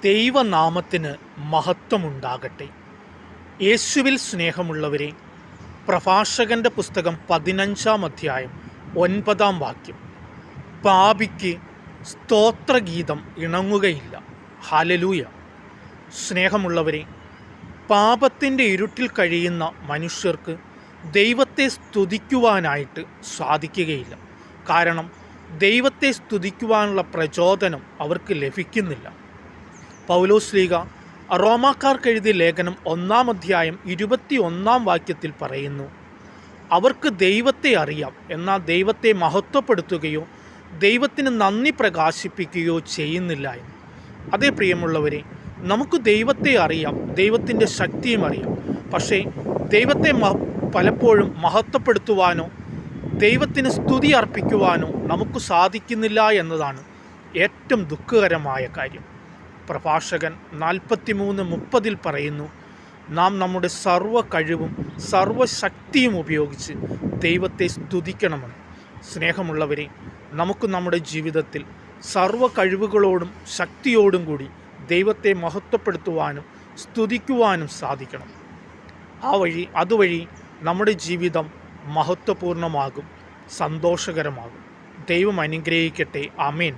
ദൈവനാമത്തിന് മഹത്വമുണ്ടാകട്ടെ. യേശുവിൽ സ്നേഹമുള്ളവരെ, പ്രഭാഷകൻ്റെ പുസ്തകം 15-ാം അധ്യായം 9-ാം വാക്യം. പാപിക്ക് സ്തോത്രഗീതം ഇണങ്ങുകയില്ല. ഹല്ലേലൂയ. സ്നേഹമുള്ളവരെ, പാപത്തിൻ്റെ ഇരുട്ടിൽ കഴിയുന്ന മനുഷ്യർക്ക് ദൈവത്തെ സ്തുതിക്കുവാനായിട്ട് സാധിക്കുകയില്ല. കാരണം ദൈവത്തെ സ്തുതിക്കുവാനുള്ള പ്രചോദനം അവർക്ക് ലഭിക്കുന്നില്ല. പൗലോസ്ലീഹ റോമാക്കാർക്കെഴുതിയ ലേഖനം 1-ാം അധ്യായം 21-ാം വാക്യത്തിൽ പറയുന്നു, അവർക്ക് ദൈവത്തെ അറിയാം, എന്നാൽ ദൈവത്തെ മഹത്വപ്പെടുത്തുകയോ ദൈവത്തിന് നന്ദി പ്രകാശിപ്പിക്കുകയോ ചെയ്യുന്നില്ല എന്ന്. അതേ പ്രിയമുള്ളവരെ, നമുക്ക് ദൈവത്തെ അറിയാം, ദൈവത്തിൻ്റെ ശക്തിയും അറിയാം. പക്ഷേ ദൈവത്തെ പലപ്പോഴും മഹത്വപ്പെടുത്തുവാനോ ദൈവത്തിന് സ്തുതി അർപ്പിക്കുവാനോ നമുക്ക് സാധിക്കുന്നില്ല എന്നതാണ് ഏറ്റവും ദുഃഖകരമായ കാര്യം. പ്രഭാഷകൻ 43:30 പറയുന്നു, നാം നമ്മുടെ സർവ്വ കഴിവും സർവ്വശക്തിയും ഉപയോഗിച്ച് ദൈവത്തെ സ്തുതിക്കണമെന്ന്. സ്നേഹമുള്ളവരെ, നമുക്ക് നമ്മുടെ ജീവിതത്തിൽ സർവ്വ കഴിവുകളോടും ശക്തിയോടും കൂടി ദൈവത്തെ മഹത്വപ്പെടുത്തുവാനും സ്തുതിക്കുവാനും സാധിക്കണം. അതുവഴി നമ്മുടെ ജീവിതം മഹത്വപൂർണ്ണമാകും, സന്തോഷകരമാകും. ദൈവം അനുഗ്രഹിക്കട്ടെ. ആമേൻ.